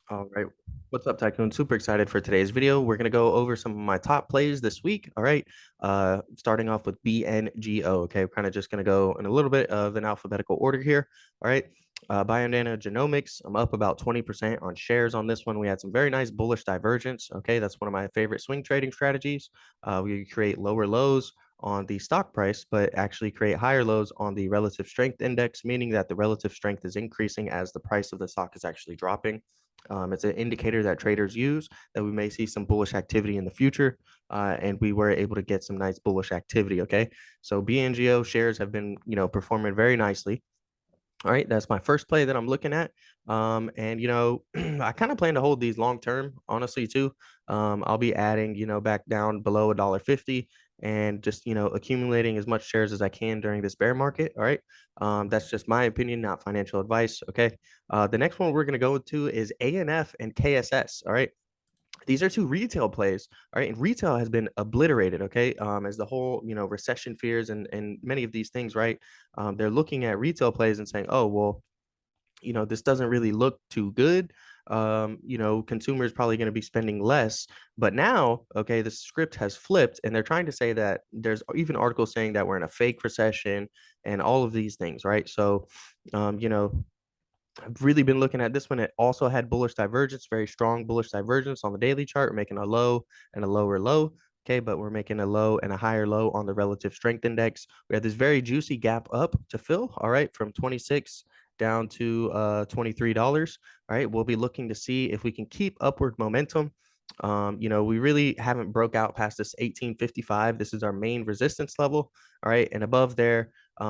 All right. What's up, Tycoon? Super excited for today's video. We're going to go over some of my top plays this week. All right. Starting off with BNGO. Okay. We're kind of just going to go in a little bit of an alphabetical order here. All right. Biodana Genomics. I'm up about 20% on shares on this one. We had some very nice bullish divergence. Okay. That's one of my favorite swing trading strategies. We create lower lows on the stock price, but actually create higher lows on the relative strength index, meaning that the relative strength is increasing as the price of the stock is actually dropping. It's an indicator that traders use that we may see some bullish activity in the future. And we were able to get some nice bullish activity. Okay. So BNGO shares have been, performing very nicely. All right. That's my first play that I'm looking at. And, I kind of plan to hold these long term, honestly, too. I'll be adding, back down below $1.50 and just, accumulating as much shares as I can during this bear market. All right. That's just my opinion, not financial advice. Okay. The next one we're going to go to is ANF and KSS. All right. These are two retail plays. All right. And retail has been obliterated. Okay. As the whole, recession fears and many of these things, right? They're looking at retail plays and saying, oh, well, this doesn't really look too good. Consumers probably going to be spending less. But now, okay, the script has flipped, and they're trying to say that there's even articles saying that we're in a fake recession and all of these things, right? So, I've really been looking at this one. It also had bullish divergence, very strong bullish divergence on the daily chart. We're making a low and a lower low. Okay, but we're making a low and a higher low on the relative strength index. We had this very juicy gap up to fill. All right, from 26 down to $23. All right, we'll be looking to see if we can keep upward momentum. We really haven't broke out past this 1855. This is our main resistance level. All right, and above there, we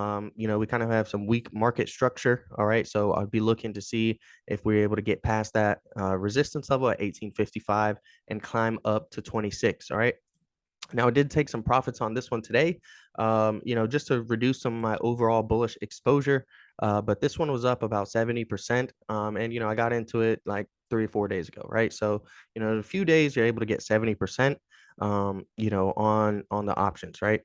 kind of have some weak market structure. All right. So I'd be looking to see if we're able to get past that resistance level at 1855 and climb up to 26. All right. Now, I did take some profits on this one today, just to reduce some of my overall bullish exposure. But this one was up about 70%. And, I got into it like 3 or 4 days ago, right? So, in a few days, you're able to get 70%, on the options, right?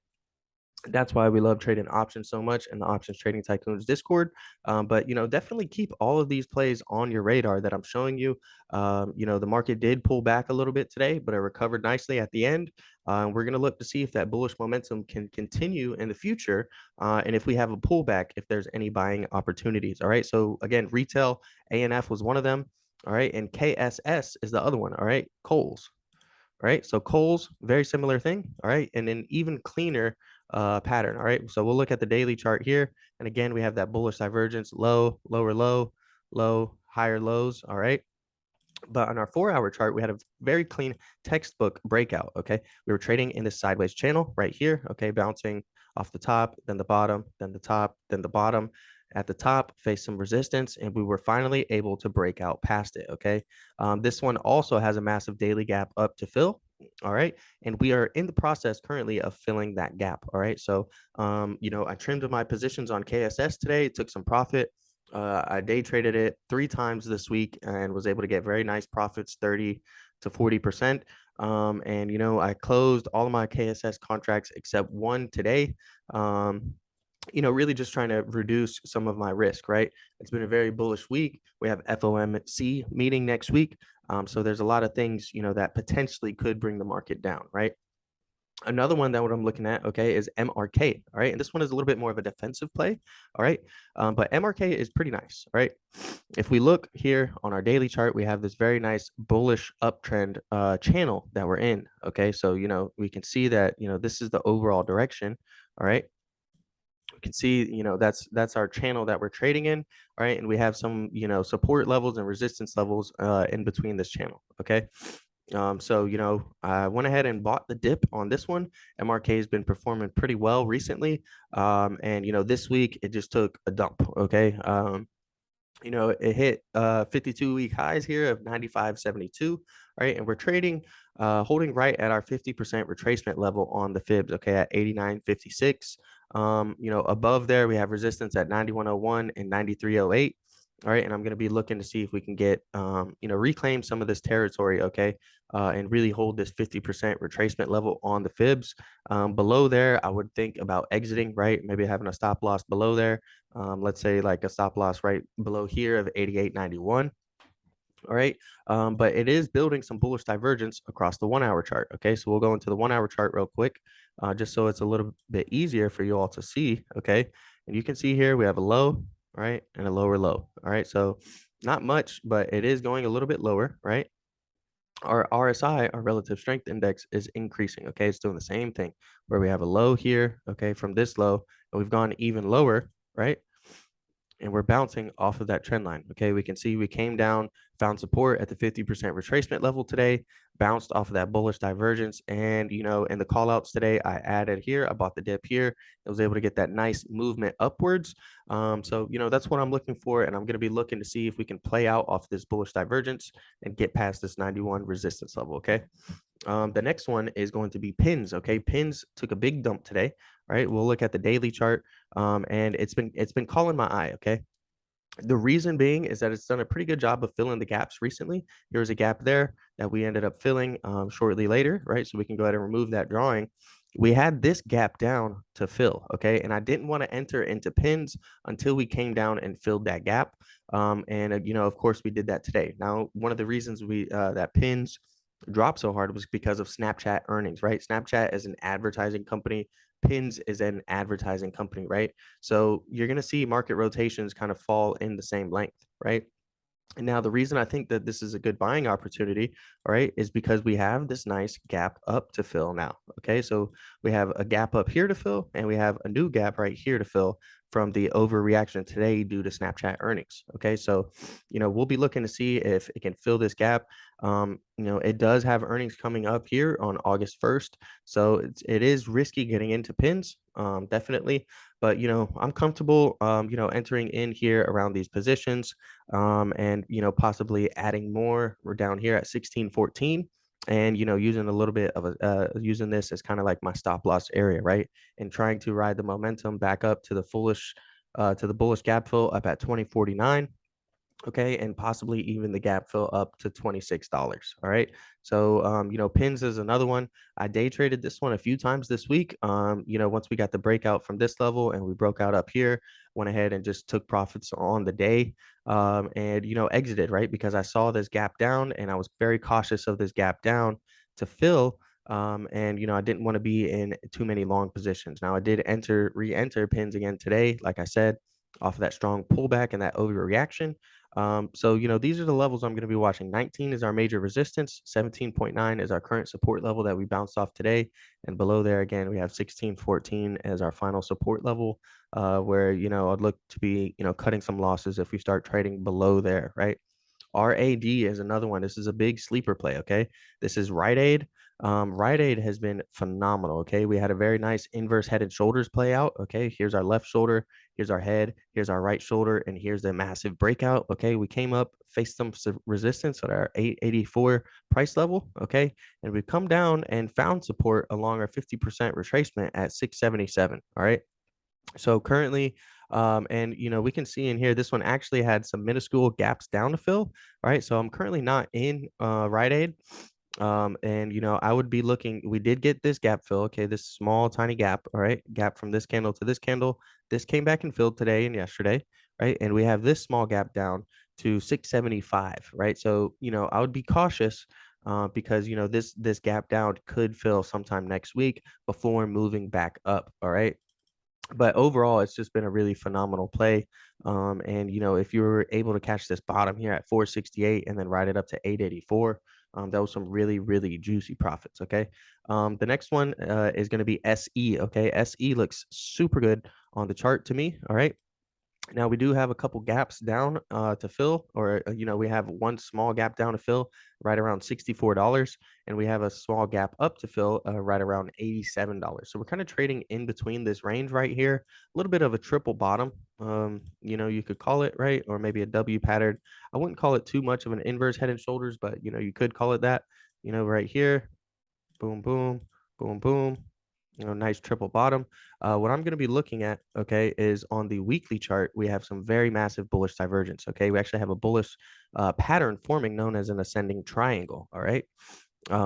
That's why we love trading options so much in the Options Trading Tycoons Discord. But definitely keep all of these plays on your radar that I'm showing you. The market did pull back a little bit today, but it recovered nicely at the end. We're going to look to see if that bullish momentum can continue in the future, and if we have a pullback, if there's any buying opportunities. All right. So again, retail ANF was one of them. All right, and KSS is the other one. All right, Coles. All right, so Coles, very similar thing. All right, and an even cleaner pattern. All right, so we'll look at the daily chart here. And again, we have that bullish divergence, low, lower low, low, higher lows. All right. But on our 4 hour chart, we had a very clean textbook breakout. Okay. We were trading in this sideways channel right here. Okay. Bouncing off the top, then the bottom, then the top, then the bottom. At the top, faced some resistance, and we were finally able to break out past it. Okay. This one also has a massive daily gap up to fill. All right. And we are in the process currently of filling that gap. All right. So, I trimmed my positions on KSS today, took some profit. I day traded it 3 times this week and was able to get very nice profits, 30 to 40%. And I closed all of my KSS contracts except one today. Really just trying to reduce some of my risk, right? It's been a very bullish week. We have FOMC meeting next week. So there's a lot of things, that potentially could bring the market down, right? Another one that what I'm looking at, okay, is MRK. All right. And this one is a little bit more of a defensive play. All right. But MRK is pretty nice. All right. If we look here on our daily chart, we have this very nice bullish uptrend channel that we're in. Okay. So, we can see that, this is the overall direction. All right. We can see, that's our channel that we're trading in. All right. And we have some, support levels and resistance levels in between this channel. Okay. So, I went ahead and bought the dip on this one. MRK has been performing pretty well recently. And, this week it just took a dump. Okay. It hit 52-week highs here of 95.72. Right. And we're trading, holding right at our 50% retracement level on the fibs. Okay. At 89.56. Above there, we have resistance at 91.01 and 93.08. All right, and I'm going to be looking to see if we can get, reclaim some of this territory, okay, and really hold this 50% retracement level on the fibs. Below there, I would think about exiting, right? Maybe having a stop loss below there. Let's say like a stop loss right below here of 88.91. All right. But it is building some bullish divergence across the 1 hour chart. Okay. So we'll go into the 1 hour chart real quick, just so it's a little bit easier for you all to see. Okay. And you can see here we have a low, right, and a lower low. All right. So not much, but it is going a little bit lower, right? Our RSI, our relative strength index, is increasing. Okay. It's doing the same thing where we have a low here, okay, from this low, and we've gone even lower, right? And we're bouncing off of that trend line. Okay, we can see we came down, found support at the 50% retracement level today, bounced off of that bullish divergence. And, in the call outs today, I added here, I bought the dip here. I was able to get that nice movement upwards. So, that's what I'm looking for. And I'm going to be looking to see if we can play out off this bullish divergence and get past this 91 resistance level. Okay. The next one is going to be pins. Okay, pins took a big dump today. All right, we'll look at the daily chart, and it's been calling my eye. Okay, the reason being is that it's done a pretty good job of filling the gaps recently. There was a gap there that we ended up filling shortly later, right? So we can go ahead and remove that drawing. We had this gap down to fill, okay? And I didn't want to enter into pins until we came down and filled that gap. Of course, we did that today. Now, one of the reasons we that pins dropped so hard was because of Snapchat earnings, right? Snapchat is an advertising company. Pins is an advertising company, right? So you're going to see market rotations kind of fall in the same length, right? And now the reason I think that this is a good buying opportunity, all right, is because we have this nice gap up to fill now. Okay, so we have a gap up here to fill, and we have a new gap right here to fill from the overreaction today due to Snapchat earnings. Okay, so we'll be looking to see if it can fill this gap. It does have earnings coming up here on August 1st, so it is risky getting into pins, definitely. But I'm comfortable, entering in here around these positions, and possibly adding more. We're down here at 1614, and using a little bit of using this as kind of like my stop loss area, right? And trying to ride the momentum back up to the bullish gap fill up at 2049. Okay, and possibly even the gap fill up to $26. All right. So pins is another one. I day traded this one a few times this week. Once we got the breakout from this level and we broke out up here, went ahead and just took profits on the day, and exited, right? Because I saw this gap down and I was very cautious of this gap down to fill. And I didn't want to be in too many long positions. Now I did re-enter pins again today, like I said, off of that strong pullback and that overreaction. So, these are the levels I'm going to be watching. 19 is our major resistance. 17.9 is our current support level that we bounced off today. And below there, again, we have 16.14 as our final support level, where, I'd look to be, cutting some losses if we start trading below there, right? RAD is another one. This is a big sleeper play. Okay. This is Rite Aid. Rite Aid has been phenomenal. Okay. We had a very nice inverse head and shoulders play out. Okay. Here's our left shoulder. Here's our head. Here's our right shoulder. And here's the massive breakout. Okay. We came up, faced some resistance at our 884 price level. Okay. And we've come down and found support along our 50% retracement at 677. All right. So currently, and we can see in here, this one actually had some minuscule gaps down to fill. Right. So I'm currently not in Rite Aid. And I would be looking, we did get this gap fill. Okay, this small tiny gap. All right, gap from this candle to this candle. This came back and filled today and yesterday, right? And we have this small gap down to 675, right? So I would be cautious, because this gap down could fill sometime next week before moving back up. All right. But overall, it's just been a really phenomenal play. And if you were able to catch this bottom here at 468 and then ride it up to 884, that was some really, really juicy profits. Okay. The next one is going to be SE. Okay. SE looks super good on the chart to me. All right. Now we do have a couple gaps down to fill, or we have one small gap down to fill right around $64, and we have a small gap up to fill right around $87. So we're kind of trading in between this range right here, a little bit of a triple bottom. You could call it, right, or maybe a W pattern. I wouldn't call it too much of an inverse head and shoulders, but you could call it that. Right here, boom, boom, boom, boom. Nice triple bottom. What I'm going to be looking at, okay, is on the weekly chart, we have some very massive bullish divergence. Okay, we actually have a bullish pattern forming known as an ascending triangle. All right.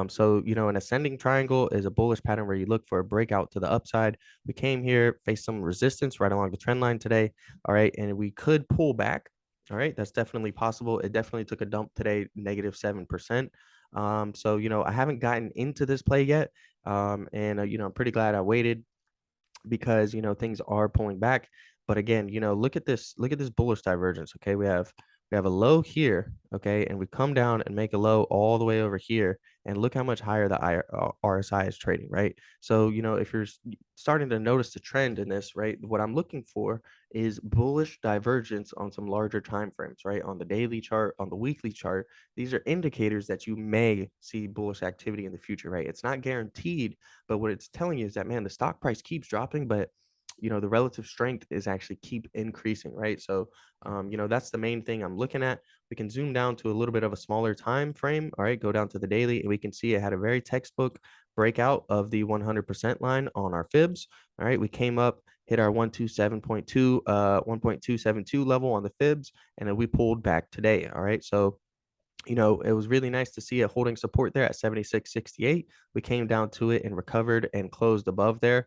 So, an ascending triangle is a bullish pattern where you look for a breakout to the upside. We came here, faced some resistance right along the trend line today. All right. And we could pull back. All right, that's definitely possible. It definitely took a dump today, -7%. So I haven't gotten into this play yet, and I'm pretty glad I waited because things are pulling back. But again, look at this bullish divergence. Okay, we have a low here, okay, and we come down and make a low all the way over here, and look how much higher the RSI is trading, right? So if you're starting to notice the trend in this, right, what I'm looking for is bullish divergence on some larger time frames, right? On the daily chart, on the weekly chart. These are indicators that you may see bullish activity in the future, right? It's not guaranteed, but what it's telling you is that, man, the stock price keeps dropping, but the relative strength is actually keep increasing, right? So that's the main thing I'm looking at. We can zoom down to a little bit of a smaller time frame. All right, go down to the daily, and we can see it had a very textbook breakout of the 100% line on our fibs. All right, we came up, hit our 127.2 1.272 level on the fibs, and then we pulled back today. All right, so it was really nice to see it holding support there at 76.68. We came down to it and recovered and closed above there.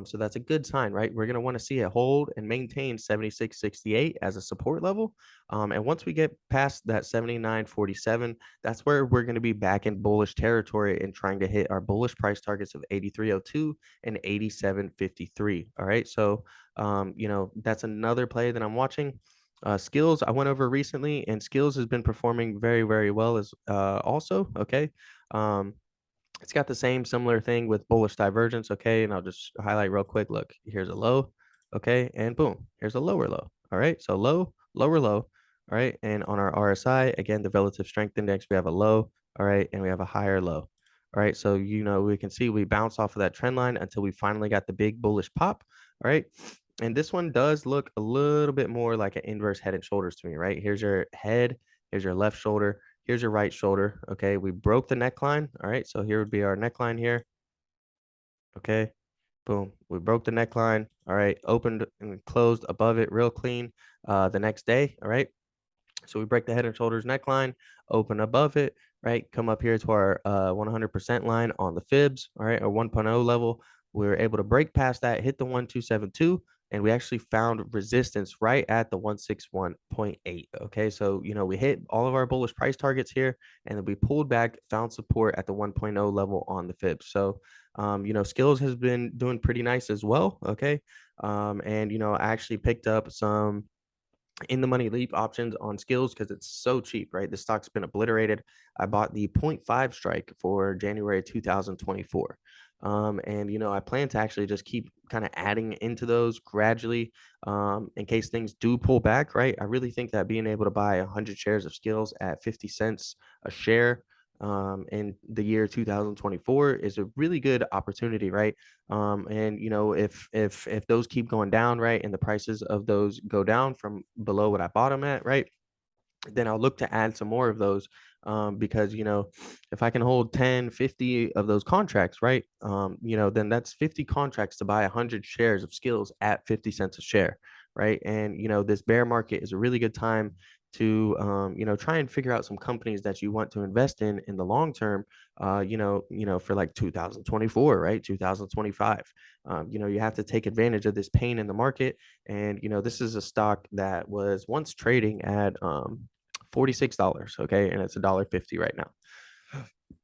So that's a good sign, right? We're going to want to see it hold and maintain 76.68 as a support level. And once we get past that 79.47, that's where we're going to be back in bullish territory and trying to hit our bullish price targets of 83.02 and 87.53. All right. So, that's another play that I'm watching. Skills I went over recently, and Skills has been performing very, very well as also. Okay. Um, it's got the same similar thing with bullish divergence. Okay. And I'll just highlight real quick. Look, here's a low. Okay. And boom, here's a lower low. All right. So low, lower low. All right. And on our RSI, again, the relative strength index, we have a low. All right. And we have a higher low. All right. So, we can see we bounce off of that trend line until we finally got the big bullish pop. All right. And this one does look a little bit more like an inverse head and shoulders to me, right? Here's your head, here's your left shoulder, here's your right shoulder. Okay, we broke the neckline. All right, so here would be our neckline here. Okay, boom, we broke the neckline. All right, opened and closed above it real clean the next day. All right, so we break the head and shoulders neckline, open above it, right? Come up here to our 100% line on the fibs, all right, or 1.0 level. We were able to break past that, hit the 1272, and we actually found resistance right at the 161.8. Okay, so we hit all of our bullish price targets here, and then we pulled back, found support at the 1.0 level on the fibs. So Skills has been doing pretty nice as well. Okay, and I actually picked up some in the money leap options on Skills because it's so cheap, right? The stock's been obliterated. I bought the 0.5 strike for January 2024. And I plan to actually just keep kind of adding into those gradually in case things do pull back, right? I really think that being able to buy 100 shares of Skills at 50 cents a share in the year 2024 is a really good opportunity, right? And if those keep going down, right, and the prices of those go down from below what I bought them at, right, then I'll look to add some more of those because if I can hold 10 50 of those contracts, right, then that's 50 contracts to buy 100 shares of Skills at 50 cents a share, right? And this bear market is a really good time to try and figure out some companies that you want to invest in the long term, for like 2024, right, 2025. You have to take advantage of this pain in the market. And this is a stock that was once trading at $46, okay, and it's $1.50 right now.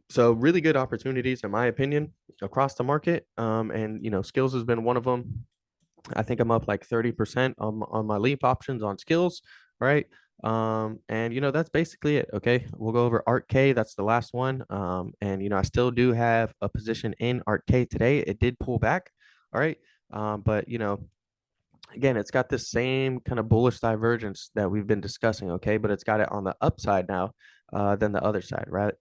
So really good opportunities, in my opinion, across the market. And Skills has been one of them. I think I'm up like 30% on my leap options on Skills, right? And that's basically it. Okay, we'll go over Art K. That's the last one. And I still do have a position in Art K today. It did pull back, all right. But again, it's got the same kind of bullish divergence that we've been discussing, okay, but it's got it on the upside now than the other side, right?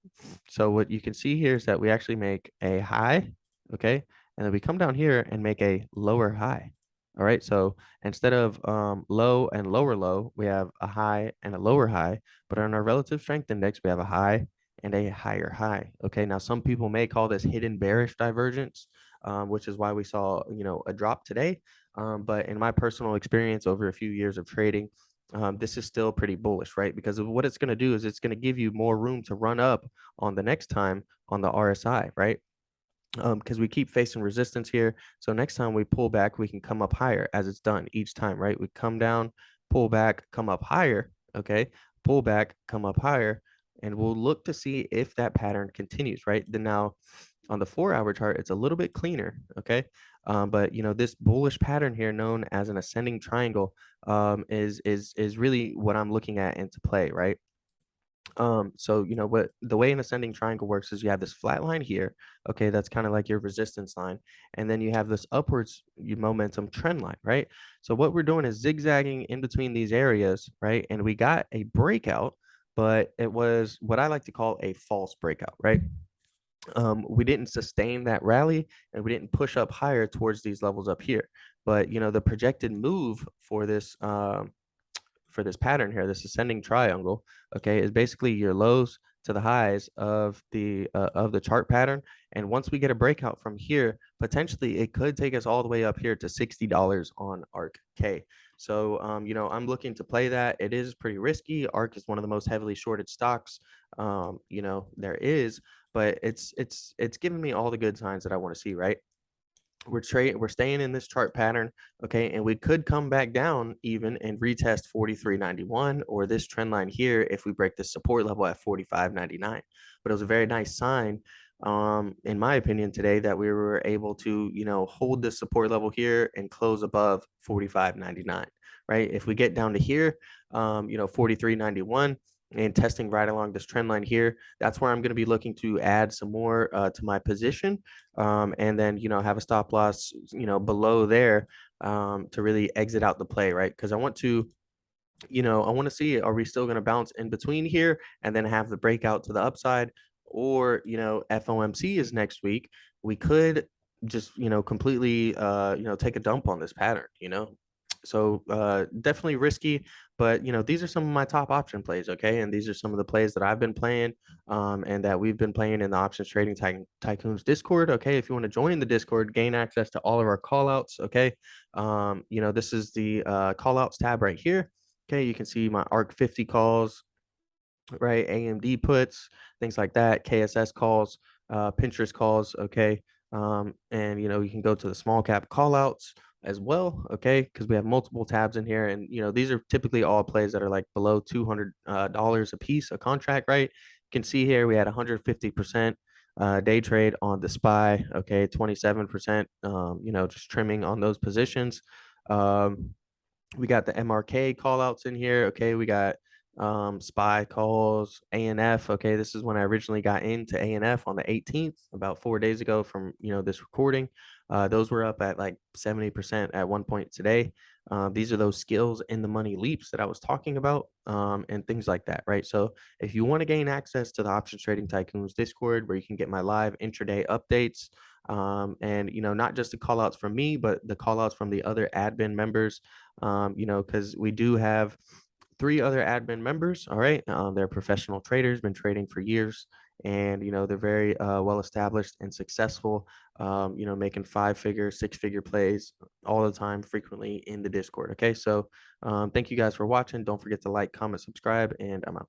So what you can see here is that we actually make a high, okay, and then we come down here and make a lower high. All right, so instead of low and lower low, we have a high and a lower high, but on our relative strength index, we have a high and a higher high. Okay, now some people may call this hidden bearish divergence, which is why we saw a drop today. But in my personal experience over a few years of trading, this is still pretty bullish, right? Because of what it's going to do is it's going to give you more room to run up on the next time on the RSI, right? Because we keep facing resistance here. So next time we pull back, we can come up higher as it's done each time, right? We come down, pull back, come up higher. okay, pull back, come up higher, and we'll look to see if that pattern continues, right? Then now on the 4-hour chart, it's a little bit cleaner, okay? But this bullish pattern here, known as an ascending triangle, is really what I'm looking at into play, right? So what the way an ascending triangle works is you have this flat line here, okay, that's kind of like your resistance line, and then you have this upwards momentum trend line, right? So what we're doing is zigzagging in between these areas, right? And we got a breakout, but it was what I like to call a false breakout, right? We didn't sustain that rally and we didn't push up higher towards these levels up here. But the projected move for this pattern here, this ascending triangle, okay, is basically your lows to the highs of the chart pattern. And once we get a breakout from here, potentially it could take us all the way up here to $60 on ARK K. So I'm looking to play that. It is pretty risky. ARK is one of the most heavily shorted stocks there is, but it's giving me all the good signs that I want to see, right? We're staying in this chart pattern, okay, and we could come back down even and retest 43.91 or this trend line here if we break the support level at 45.99. But it was a very nice sign, in my opinion, today, that we were able to hold this support level here and close above 45.99, right? If we get down to here, 43.91 and testing right along this trend line here, that's where I'm going to be looking to add some more to my position, and then have a stop loss below there, to really exit out the play, right? Because I want to see, are we still going to bounce in between here and then have the breakout to the upside, or FOMC is next week. We could just completely take a dump on this pattern, so definitely risky, but these are some of my top option plays, okay? And these are some of the plays that I've been playing, and that we've been playing in the options trading tycoons Discord, okay? If you want to join the Discord, gain access to all of our call outs, okay? This is the call outs tab right here. Okay, you can see my ARC 50 calls, right? AMD puts, things like that, KSS calls, Pinterest calls, okay? And you can go to the small cap call outs as well, okay? Because we have multiple tabs in here, and these are typically all plays that are like below $200 a piece, a contract, right? You can see here we had 150% day trade on the SPY, okay, 27%, just trimming on those positions. We got the MRK call outs in here. Okay, we got SPY calls, ANF. Okay, this is when I originally got into ANF on the 18th, about 4 days ago from this recording. Those were up at like 70% at one point today. These are those skills in the money leaps that I was talking about, and things like that, right? So if you want to gain access to the Options Trading Tycoons Discord, where you can get my live intraday updates, and not just the call outs from me, but the call outs from the other admin members, because we do have 3 other admin members. All right. They're professional traders, been trading for years, and they're very well established and successful, making 5-figure, 6-figure plays all the time, frequently in the Discord. Okay. So thank you guys for watching. Don't forget to like, comment, subscribe, and I'm out.